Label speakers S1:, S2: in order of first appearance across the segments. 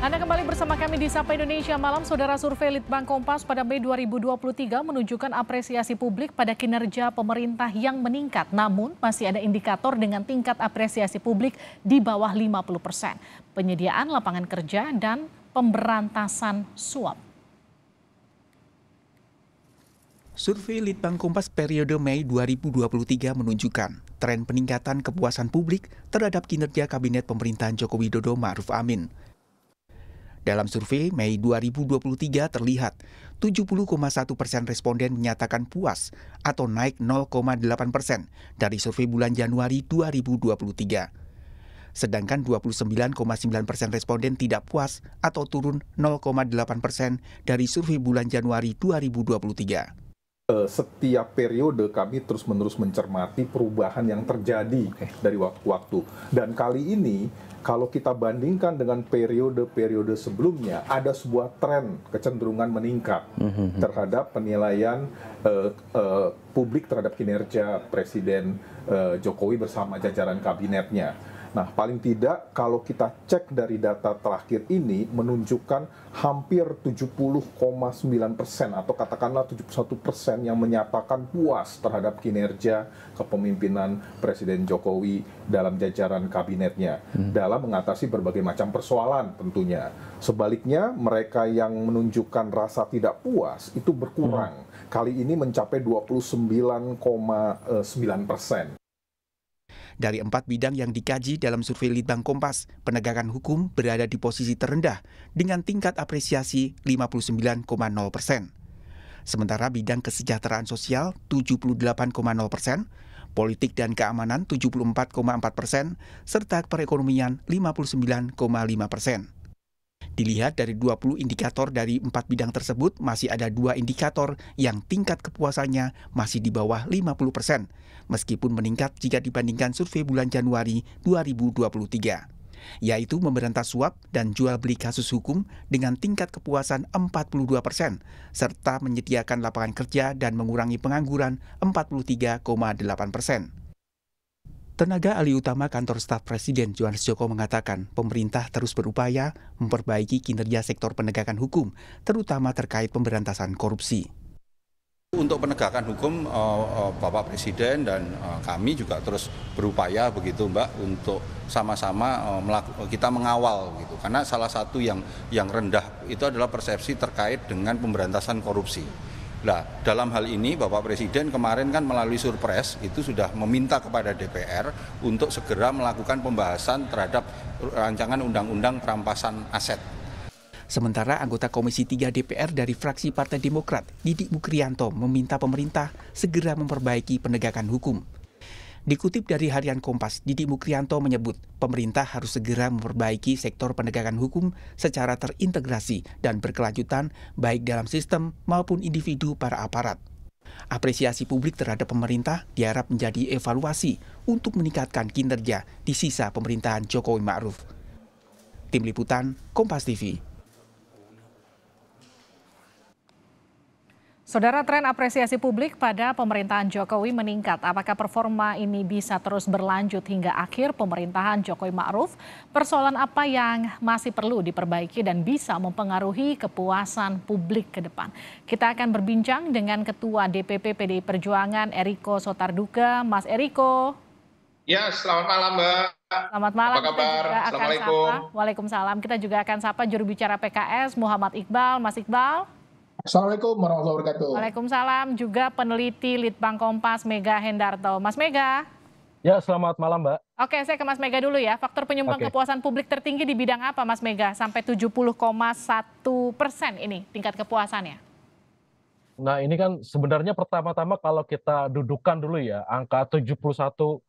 S1: Anda kembali bersama kami di Sapa Indonesia Malam. Saudara, survei Litbang Kompas pada Mei 2023 menunjukkan apresiasi publik pada kinerja pemerintah yang meningkat. Namun masih ada indikator dengan tingkat apresiasi publik di bawah 50%. Penyediaan lapangan kerja dan pemberantasan suap.
S2: Survei Litbang Kompas periode Mei 2023 menunjukkan tren peningkatan kepuasan publik terhadap kinerja Kabinet Pemerintahan Joko Widodo Ma'ruf Amin. Dalam survei Mei 2023 terlihat 70,1% responden menyatakan puas atau naik 0,8% dari survei bulan Januari 2023. Sedangkan 29,9% responden tidak puas atau turun 0,8% dari survei bulan Januari 2023.
S3: Setiap periode kami terus-menerus mencermati perubahan yang terjadi dari waktu ke waktu. Dan kali ini, kalau kita bandingkan dengan periode-periode sebelumnya, ada sebuah tren kecenderungan meningkat terhadap penilaian publik terhadap kinerja Presiden Jokowi bersama jajaran kabinetnya. Nah, paling tidak kalau kita cek dari data terakhir ini menunjukkan hampir 70,9% atau katakanlah 71% yang menyatakan puas terhadap kinerja kepemimpinan Presiden Jokowi dalam jajaran kabinetnya dalam mengatasi berbagai macam persoalan tentunya. Sebaliknya, mereka yang menunjukkan rasa tidak puas itu berkurang. Kali ini mencapai 29,9%.
S2: Dari 4 bidang yang dikaji dalam survei Litbang Kompas, penegakan hukum berada di posisi terendah dengan tingkat apresiasi 59,0%. Sementara bidang kesejahteraan sosial 78,0%, politik dan keamanan 74,4%, serta perekonomian 59,5%. Dilihat dari 20 indikator dari 4 bidang tersebut, masih ada 2 indikator yang tingkat kepuasannya masih di bawah 50%, meskipun meningkat jika dibandingkan survei bulan Januari 2023, yaitu memberantas suap dan jual beli kasus hukum dengan tingkat kepuasan 42%, serta menyediakan lapangan kerja dan mengurangi pengangguran 43,8%. Tenaga ahli utama Kantor Staf Presiden Johannes Joko mengatakan pemerintah terus berupaya memperbaiki kinerja sektor penegakan hukum, terutama terkait pemberantasan korupsi.
S4: Untuk penegakan hukum, Bapak Presiden dan kami juga terus berupaya begitu Mbak untuk sama-sama kita mengawal gitu. Karena salah satu yang rendah itu adalah persepsi terkait dengan pemberantasan korupsi. Nah, dalam hal ini Bapak Presiden kemarin kan melalui Surpres itu sudah meminta kepada DPR untuk segera melakukan pembahasan terhadap rancangan undang-undang perampasan aset.
S2: Sementara anggota Komisi 3 DPR dari fraksi Partai Demokrat, Didik Mukrianto, meminta pemerintah segera memperbaiki penegakan hukum. Dikutip dari harian Kompas, Didik Mukrianto menyebut pemerintah harus segera memperbaiki sektor penegakan hukum secara terintegrasi dan berkelanjutan baik dalam sistem maupun individu para aparat. Apresiasi publik terhadap pemerintah diharap menjadi evaluasi untuk meningkatkan kinerja di sisa pemerintahan Jokowi Ma'ruf. Tim Liputan, Kompas TV.
S1: Saudara, tren apresiasi publik pada pemerintahan Jokowi meningkat. Apakah performa ini bisa terus berlanjut hingga akhir pemerintahan Jokowi Ma'ruf? Persoalan apa yang masih perlu diperbaiki dan bisa mempengaruhi kepuasan publik ke depan? Kita akan berbincang dengan Ketua DPP PDI Perjuangan Eriko Sotarduga. Mas Eriko.
S5: Ya, selamat malam Mbak.
S1: Selamat malam.
S5: Apa kabar?
S1: Kita juga akan
S5: Assalamualaikum.
S1: sapa. Waalaikumsalam. Kita juga akan sapa juru bicara PKS Muhammad Iqbal. Mas Iqbal.
S6: Assalamualaikum warahmatullahi wabarakatuh.
S1: Waalaikumsalam, juga peneliti Litbang Kompas Mega Hendarto. Mas Mega.
S7: Ya, selamat malam Mbak.
S1: Oke, saya ke Mas Mega dulu ya. Faktor penyumbang kepuasan publik tertinggi di bidang apa Mas Mega? Sampai 70,1% ini tingkat kepuasannya.
S7: Nah, ini kan sebenarnya pertama-tama kalau kita dudukan dulu ya, angka 71%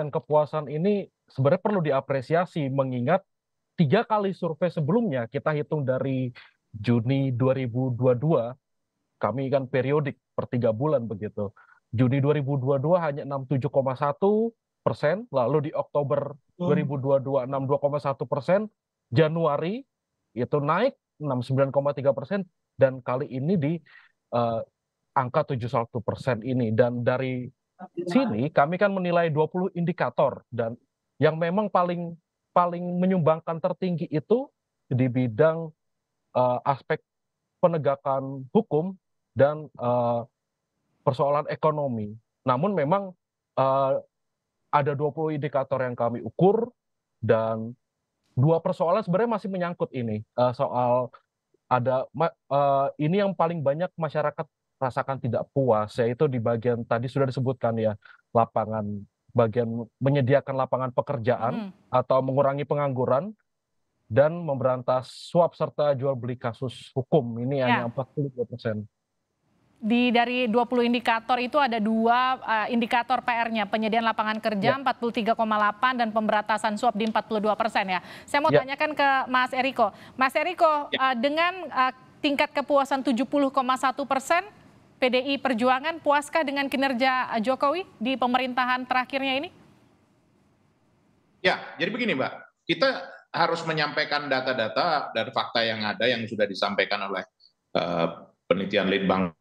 S7: kepuasan ini sebenarnya perlu diapresiasi mengingat 3 kali survei sebelumnya, kita hitung dari Juni 2022, kami kan periodik per 3 bulan begitu. Juni 2022 hanya 67,1%, lalu di Oktober 2022 62,1%, Januari itu naik 69,3%, dan kali ini di angka 71% ini. Dan dari sini kami kan menilai 20 indikator, dan yang memang paling menyumbangkan tertinggi itu di bidang aspek penegakan hukum dan persoalan ekonomi. Namun memang ada 20 indikator yang kami ukur dan 2 persoalan sebenarnya masih menyangkut ini soal ini yang paling banyak masyarakat rasakan tidak puas, yaitu di bagian tadi sudah disebutkan ya, bagian menyediakan lapangan pekerjaan atau mengurangi pengangguran dan memberantas suap serta jual beli kasus hukum. Ini hanya 42%.
S1: Dari 20 indikator itu ada 2 indikator PR-nya, penyediaan lapangan kerja 43,8 dan pemberantasan suap di 42% ya. Saya mau tanyakan ke Mas Eriko. Mas Eriko, dengan tingkat kepuasan 70,1%, PDI Perjuangan puaskah dengan kinerja Jokowi di pemerintahan terakhirnya ini?
S5: Ya, jadi begini Mbak, kita harus menyampaikan data-data dan fakta yang ada yang sudah disampaikan oleh penelitian Litbang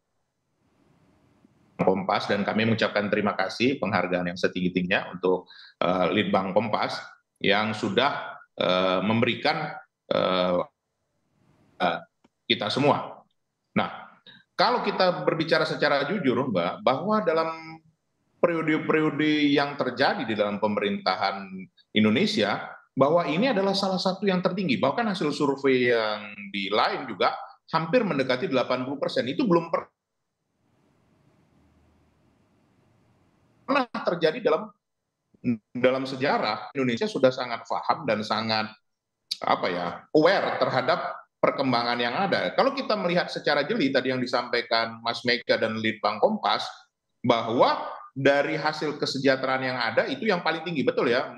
S5: Kompas, dan kami mengucapkan terima kasih penghargaan yang setinggi-tingginya untuk Litbang Kompas yang sudah memberikan kita semua. Nah, kalau kita berbicara secara jujur, Mbak, bahwa dalam periode-periode yang terjadi di dalam pemerintahan Indonesia, bahwa ini adalah salah satu yang tertinggi. Bahkan hasil survei yang di lain juga hampir mendekati 80%. Itu belum pernah terjadi dalam sejarah. Indonesia sudah sangat paham dan sangat aware terhadap perkembangan yang ada. Kalau kita melihat secara jeli tadi yang disampaikan Mas Mega dan Litbang Kompas, bahwa dari hasil kesejahteraan yang ada itu yang paling tinggi, betul ya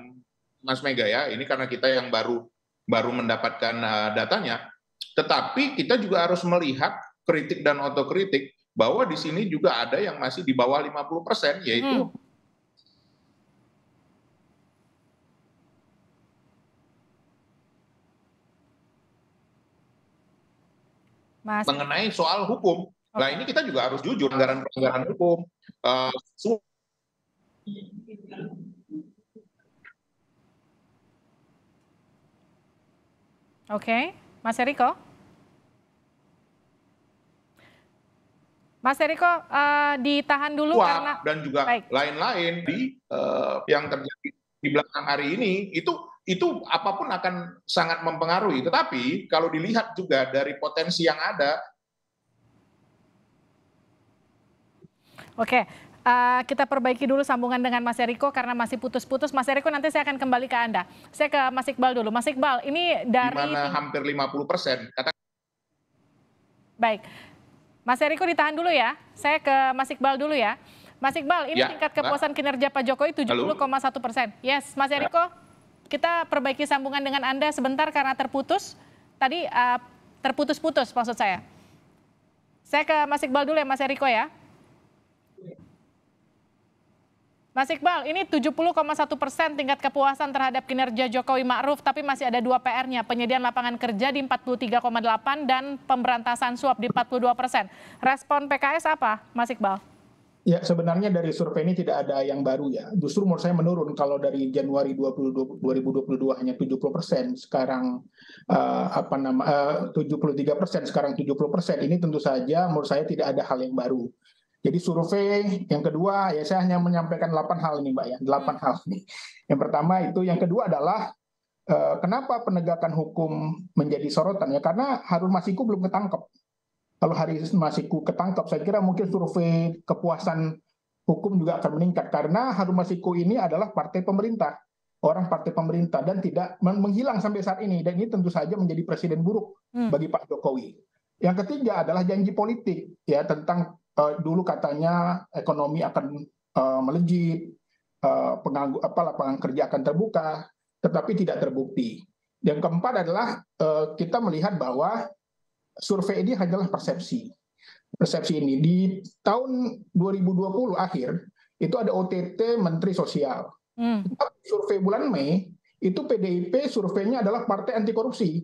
S5: Mas Mega ya, ini karena kita yang baru mendapatkan datanya. Tetapi kita juga harus melihat kritik dan otokritik bahwa di sini juga ada yang masih di bawah 50%, yaitu mengenai soal hukum. Nah, ini kita juga harus jujur, pelanggaran hukum.
S1: Oke, Mas Eriko. Mas Eriko, ditahan dulu karena
S5: dan juga lain-lain yang terjadi di belakang hari ini itu apapun akan sangat mempengaruhi. Tetapi kalau dilihat juga dari potensi yang ada.
S1: Oke, kita perbaiki dulu sambungan dengan Mas Eriko karena masih putus-putus. Mas Eriko, nanti saya akan kembali ke Anda. Saya ke Mas Iqbal dulu. Mas Iqbal, ini dari...
S5: Di mana hampir 50%.
S1: Baik. Mas Eriko ditahan dulu ya. Saya ke Mas Iqbal dulu ya. Mas Iqbal, ini tingkat kepuasan kinerja Pak Jokowi 70,1%. Yes, Mas Eriko, kita perbaiki sambungan dengan Anda sebentar karena terputus. Tadi terputus-putus maksud saya. Saya ke Mas Iqbal dulu ya, Mas Eriko ya. Mas Iqbal, ini 70,1% tingkat kepuasan terhadap kinerja Jokowi Ma'ruf, tapi masih ada 2 PR-nya, penyediaan lapangan kerja di 43,8 dan pemberantasan suap di 42%. Respon PKS apa, Mas Iqbal?
S6: Ya, sebenarnya dari survei ini tidak ada yang baru ya. Justru menurut saya menurun. Kalau dari Januari 2022 hanya 70%, sekarang 73%, sekarang 70%. Ini tentu saja menurut saya tidak ada hal yang baru. Jadi survei yang kedua, ya saya hanya menyampaikan 8 hal ini Mbak ya, 8 hal nih. Yang pertama itu, yang kedua adalah kenapa penegakan hukum menjadi sorotan ya, karena Harun Masiku belum ketangkep. Kalau Harun Masiku ketangkep, saya kira mungkin survei kepuasan hukum juga akan meningkat, karena Harun Masiku ini adalah partai pemerintah, orang partai pemerintah, dan tidak menghilang sampai saat ini, dan ini tentu saja menjadi presiden buruk bagi Pak Jokowi. Yang ketiga adalah janji politik ya, tentang dulu katanya ekonomi akan melejit, lapangan kerja akan terbuka, tetapi tidak terbukti. Yang keempat adalah kita melihat bahwa survei ini hanyalah persepsi. Persepsi ini di tahun 2020 akhir itu ada OTT Menteri Sosial. Survei bulan Mei itu PDIP surveinya adalah partai anti korupsi.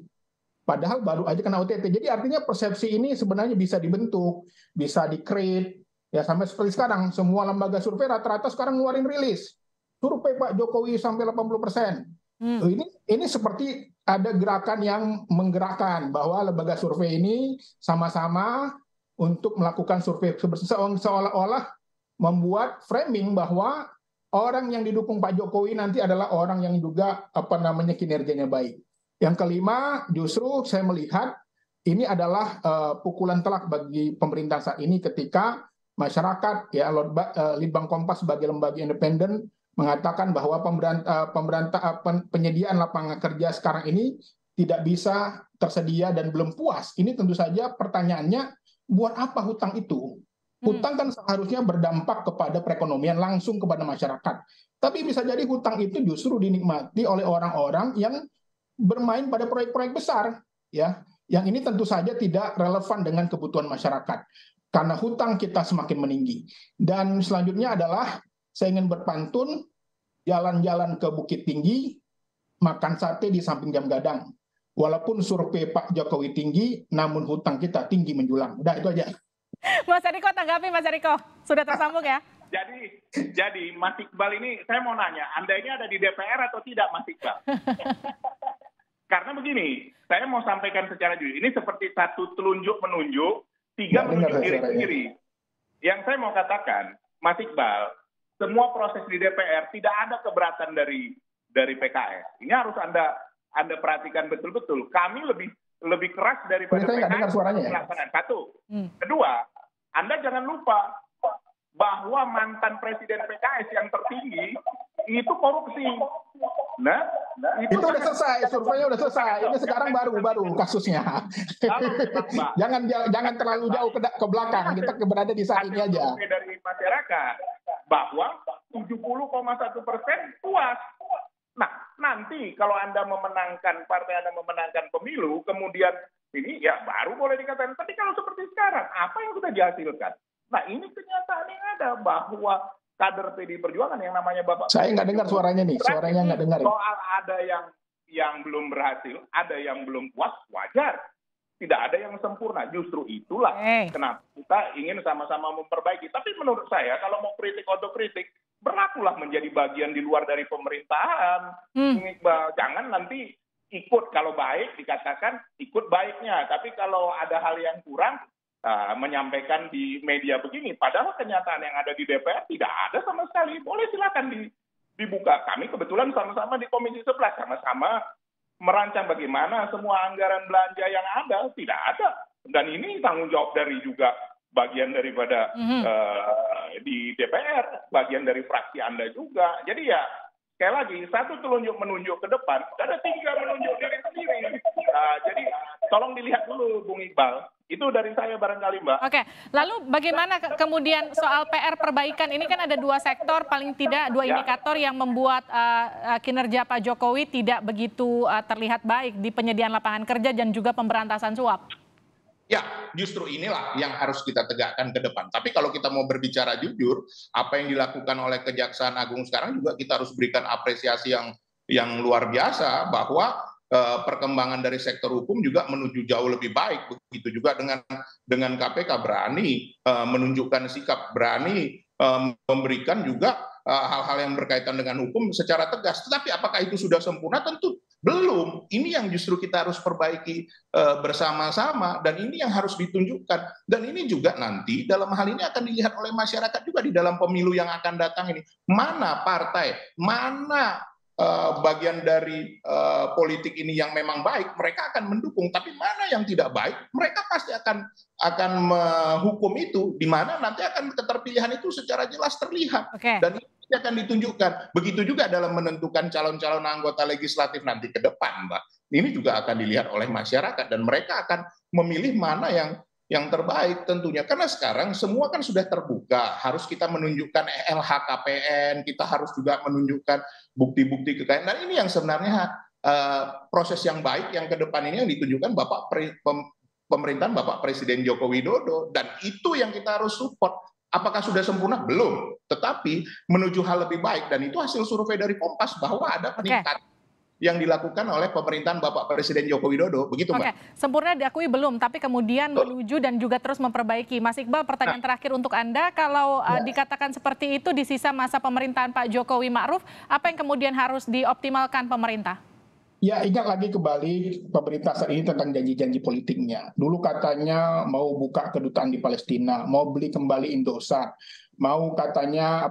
S6: Padahal baru aja kena OTT. Jadi artinya persepsi ini sebenarnya bisa dibentuk, bisa di-create. Ya sampai seperti sekarang, semua lembaga survei rata-rata sekarang ngeluarin rilis. Survei Pak Jokowi sampai 80%. Ini seperti ada gerakan yang menggerakkan bahwa lembaga survei ini sama-sama untuk melakukan survei seolah-olah membuat framing bahwa orang yang didukung Pak Jokowi nanti adalah orang yang juga kinerjanya baik. Yang kelima, justru saya melihat ini adalah pukulan telak bagi pemerintah saat ini ketika masyarakat, ya, Litbang Kompas sebagai lembaga independen mengatakan bahwa penyediaan lapangan kerja sekarang ini tidak bisa tersedia dan belum puas. Ini tentu saja pertanyaannya, buat apa hutang itu? Hutang kan seharusnya berdampak kepada perekonomian langsung kepada masyarakat. Tapi bisa jadi hutang itu justru dinikmati oleh orang-orang yang bermain pada proyek-proyek besar, ya. Yang ini tentu saja tidak relevan dengan kebutuhan masyarakat. Karena hutang kita semakin meninggi. Dan selanjutnya adalah saya ingin berpantun, jalan-jalan ke Bukit Tinggi, makan sate di samping Jam Gadang. Walaupun survei Pak Jokowi tinggi, namun hutang kita tinggi menjulang. Udah, itu aja.
S1: Mas Eriko, tanggapi Mas Eriko. Sudah tersambung ya?
S8: Jadi Mas Iqbal ini, saya mau nanya, Anda ini ada di DPR atau tidak, Mas Iqbal? Karena begini, saya mau sampaikan secara jujur, ini seperti satu telunjuk-menunjuk, tiga menunjuk diri sendiri. Yang saya mau katakan, Mas Iqbal, semua proses di DPR tidak ada keberatan dari PKS. Ini harus Anda perhatikan betul-betul. Kami lebih keras daripada PKS melaksanakan. Satu. Kedua, Anda jangan lupa bahwa mantan presiden PKS yang tertinggi itu korupsi. Nah,
S6: itu udah selesai, surveinya udah selesai. Ini sekarang baru kasusnya. Jangan terlalu jauh ke belakang. Kita berada di saat ini aja.
S8: Dari masyarakat bahwa 70,1% puas. Nah, nanti kalau Anda partai Anda memenangkan pemilu, kemudian ini ya baru boleh dikatakan. Tapi kalau seperti sekarang, apa yang sudah dihasilkan? Nah, ini kenyataan yang ada bahwa kader PDI Perjuangan yang namanya Bapak.
S6: Saya nggak dengar suaranya nih, suaranya nggak dengar.
S8: Soal ada yang belum berhasil, ada yang belum puas, wajar. Tidak ada yang sempurna. Justru itulah kenapa kita ingin sama-sama memperbaiki. Tapi menurut saya, kalau mau kritik otokritik, berlakulah menjadi bagian di luar dari pemerintahan. Jangan nanti ikut, kalau baik dikatakan ikut baiknya. Tapi kalau ada hal yang kurang, menyampaikan di media begini. Padahal kenyataan yang ada di DPR tidak ada sama sekali. Boleh silakan dibuka. Kami kebetulan sama-sama di Komisi 11, sama-sama merancang bagaimana semua anggaran belanja yang ada. Tidak ada. Dan ini tanggung jawab dari juga bagian daripada di DPR, bagian dari fraksi Anda juga. Jadi ya, sekali lagi, satu menunjuk ke depan, ada tiga menunjuk diri sendiri. Jadi tolong dilihat dulu, Bung Iqbal. Itu dari saya barangkali, Mbak.
S1: Oke, lalu bagaimana kemudian soal PR perbaikan? Ini kan ada dua sektor, paling tidak dua indikator yang membuat kinerja Pak Jokowi tidak begitu terlihat baik di penyediaan lapangan kerja dan juga pemberantasan suap.
S5: Ya, justru inilah yang harus kita tegakkan ke depan. Tapi kalau kita mau berbicara jujur, apa yang dilakukan oleh Kejaksaan Agung sekarang juga kita harus berikan apresiasi yang luar biasa bahwa perkembangan dari sektor hukum juga menuju jauh lebih baik. Begitu juga dengan KPK berani menunjukkan sikap, berani memberikan juga hal-hal yang berkaitan dengan hukum secara tegas. Tetapi apakah itu sudah sempurna? Tentu belum. Ini yang justru kita harus perbaiki bersama-sama, dan ini yang harus ditunjukkan. Dan ini juga nanti dalam hal ini akan dilihat oleh masyarakat juga di dalam pemilu yang akan datang ini. Mana partai, mana bagian dari politik ini yang memang baik, mereka akan mendukung. Tapi mana yang tidak baik, mereka pasti akan menghukum itu, di mana nanti akan keterpilihan itu secara jelas terlihat. Dan ini akan ditunjukkan. Begitu juga dalam menentukan calon-calon anggota legislatif nanti ke depan, Mbak. Ini juga akan dilihat oleh masyarakat, dan mereka akan memilih mana yang terbaik tentunya. Karena sekarang semua kan sudah terbuka. Harus kita menunjukkan LHKPN, kita harus juga menunjukkan bukti-bukti kekayaan. Dan ini yang sebenarnya proses yang baik yang ke depan ini yang ditunjukkan pemerintahan Bapak Presiden Joko Widodo. Dan itu yang kita harus support. Apakah sudah sempurna? Belum. Tetapi menuju hal lebih baik. Dan itu hasil survei dari Kompas bahwa ada peningkatan yang dilakukan oleh pemerintahan Bapak Presiden Joko Widodo. Begitu, Mbak.
S1: Sempurna diakui belum, tapi kemudian menuju dan juga terus memperbaiki. Mas Iqbal, pertanyaan terakhir untuk Anda, kalau dikatakan seperti itu di sisa masa pemerintahan Pak Jokowi Ma'ruf, apa yang kemudian harus dioptimalkan pemerintah?
S6: Ya, ingat lagi kembali pemerintah saat ini tentang janji-janji politiknya. Dulu katanya mau buka kedutaan di Palestina, mau beli kembali Indosat, mau katanya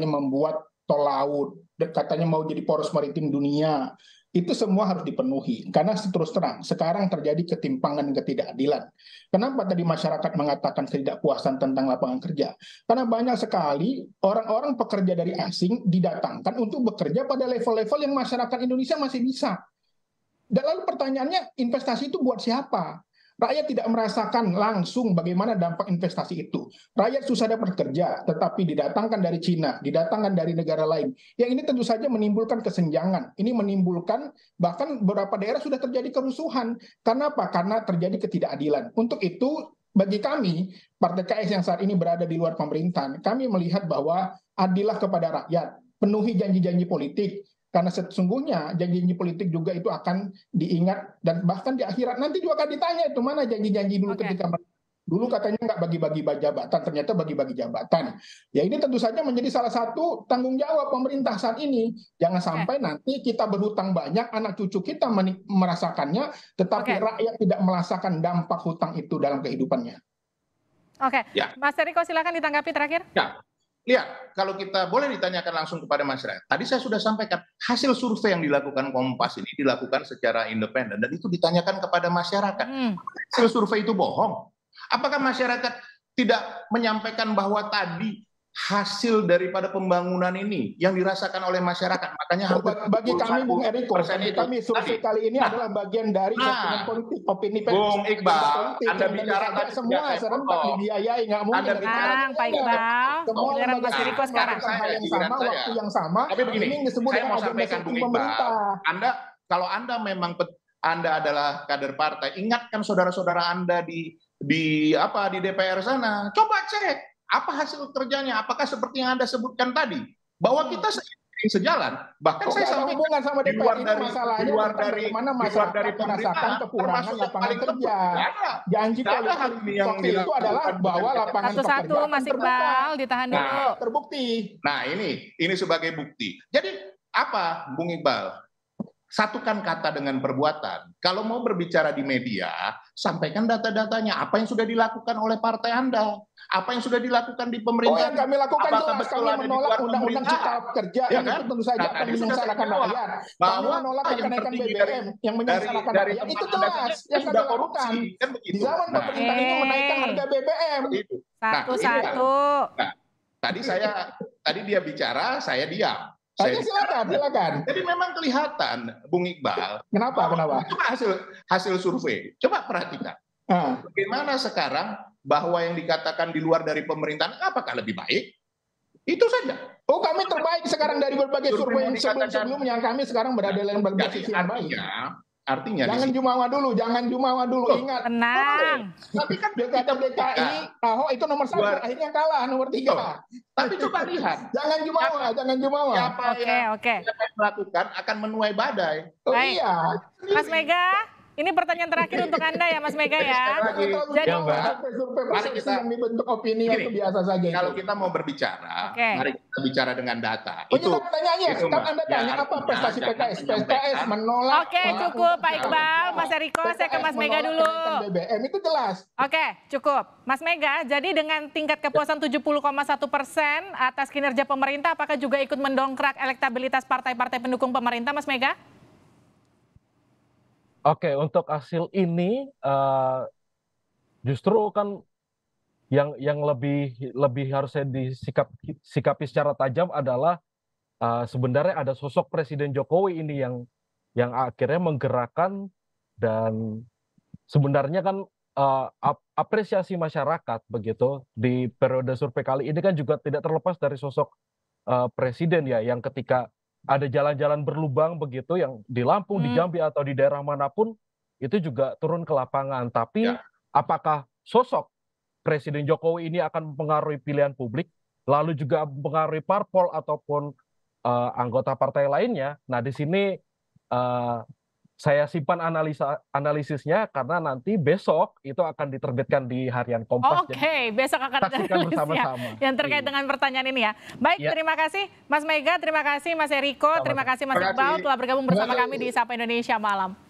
S6: membuat tol laut, katanya mau jadi poros maritim dunia. Itu semua harus dipenuhi. Karena terus terang, sekarang terjadi ketimpangan dan ketidakadilan. Kenapa tadi masyarakat mengatakan ketidakpuasan tentang lapangan kerja? Karena banyak sekali orang-orang pekerja dari asing didatangkan untuk bekerja pada level-level yang masyarakat Indonesia masih bisa. Dan lalu pertanyaannya, investasi itu buat siapa? Rakyat tidak merasakan langsung bagaimana dampak investasi itu. Rakyat susah dapat kerja, tetapi didatangkan dari Cina, didatangkan dari negara lain. Yang ini tentu saja menimbulkan kesenjangan. Ini menimbulkan, bahkan beberapa daerah sudah terjadi kerusuhan. Karena apa? Karena terjadi ketidakadilan. Untuk itu, bagi kami, Partai KS yang saat ini berada di luar pemerintahan, kami melihat bahwa adillah kepada rakyat, penuhi janji-janji politik, karena sesungguhnya janji-janji politik juga itu akan diingat dan bahkan di akhirat nanti juga akan ditanya itu mana janji-janji dulu ketika dulu katanya nggak bagi-bagi jabatan, ternyata bagi-bagi jabatan. Ya ini tentu saja menjadi salah satu tanggung jawab pemerintah saat ini. Jangan sampai nanti kita berhutang banyak, anak cucu kita merasakannya, tetapi rakyat tidak merasakan dampak hutang itu dalam kehidupannya.
S1: Mas Eriko silakan ditanggapi terakhir.
S5: Lihat, kalau kita boleh ditanyakan langsung kepada masyarakat. Tadi saya sudah sampaikan, hasil survei yang dilakukan Kompas ini dilakukan secara independen dan itu ditanyakan kepada masyarakat. Hasil survei itu bohong. Apakah masyarakat tidak menyampaikan bahwa tadi hasil daripada pembangunan ini yang dirasakan oleh masyarakat? Makanya
S6: bagi kami, Bung Eriko, bagi kami survei kali ini adalah bagian dari sentimen politik, opini
S5: Bung Iqbal, Anda bicara tadi
S6: semua serentak dibiayai, nggak mungkin.
S1: Pak Iqbal,
S6: semua Mas Eriko sekarang hal yang sama, waktu yang sama.
S5: Tapi begini, saya mau sampaikan Bung Iqbal, kalau Anda memang Anda adalah kader partai, ingatkan saudara-saudara Anda di DPR sana, coba cek. Apa hasil kerjanya? Apakah seperti yang Anda sebutkan tadi? Bahwa kita sejalan. Bahkan saya
S6: sampaikan
S5: sama di luar dari
S6: merasakan kekurangan lapangan kerja. Janji politik waktu itu adalah bahwa lapangan
S1: satu-satu Mas Iqbal ditahan dulu.
S6: Terbukti.
S5: Nah ini sebagai bukti. Jadi apa Bung Iqbal? Satukan kata dengan perbuatan. Kalau mau berbicara di media, sampaikan data-datanya. Apa yang sudah dilakukan oleh partai Anda? Apa yang sudah dilakukan di pemerintah?
S6: Yang kami lakukan jelas, kami menolak undang-undang cipta kerja yang itu tentu saja akan menyengsarakan rakyat. Kami menolak kenaikan BBM yang menyengsarakan rakyat. Itu jelas yang kami lakukan. Di zaman pemerintah ini menaikkan harga BBM.
S1: Satu-satu.
S5: Tadi dia bicara, saya diam.
S6: Silakan.
S5: Jadi memang kelihatan, Bung Iqbal.
S6: Kenapa?
S5: Coba hasil survei. Coba perhatikan. Bagaimana sekarang bahwa yang dikatakan di luar dari pemerintahan, apakah lebih baik? Itu saja.
S6: Oh, kami terbaik sekarang dari berbagai survei yang sebelumnya. Kami sekarang berada dalam berbagai sisi yang baik.
S5: Artinya
S6: jangan jumawa dulu, ingat.
S1: Tenang.
S6: Tapi kan pilkada DKI, Ahok itu nomor 1, akhirnya kalah nomor 3.
S5: Tapi coba lihat.
S6: Jangan jumawa.
S5: Siapa yang melakukan akan menuai badai.
S6: Oh iya.
S1: Mas Mega. Ini pertanyaan terakhir untuk Anda ya Mas Mega ya.
S6: Jadi mari kita yang dibentuk opini itu biasa saja.
S5: Kalau kita mau berbicara, mari kita bicara dengan data.
S6: Itu pertanyaannya. Kan Anda tanya apa prestasi PKS? PKS menolak.
S1: Oke, cukup Pak Iqbal, Mas Eriko, saya ke Mas Mega dulu.
S6: BBM itu jelas.
S1: Oke, cukup. Mas Mega, jadi dengan tingkat kepuasan 70,1% atas kinerja pemerintah, apakah juga ikut mendongkrak elektabilitas partai-partai pendukung pemerintah, Mas Mega?
S7: Oke, untuk hasil ini justru kan yang lebih harusnya disikapi secara tajam adalah sebenarnya ada sosok Presiden Jokowi ini yang akhirnya menggerakkan dan sebenarnya kan apresiasi masyarakat begitu di periode survei kali ini kan juga tidak terlepas dari sosok Presiden ya yang ketika ada jalan-jalan berlubang begitu yang di Lampung, di Jambi atau di daerah manapun itu juga turun ke lapangan. Tapi apakah sosok Presiden Jokowi ini akan mempengaruhi pilihan publik, lalu juga mempengaruhi parpol ataupun anggota partai lainnya? Nah di sini saya simpan analisisnya karena nanti besok itu akan diterbitkan di harian Kompas.
S1: Oke, besok akan
S7: saksikan bersama-sama
S1: yang terkait dengan pertanyaan ini ya. Baik, terima kasih Mas Mega, terima kasih Mas Eriko, terima kasih Mas Iqbal telah bergabung bersama kami di Sapa Indonesia Malam.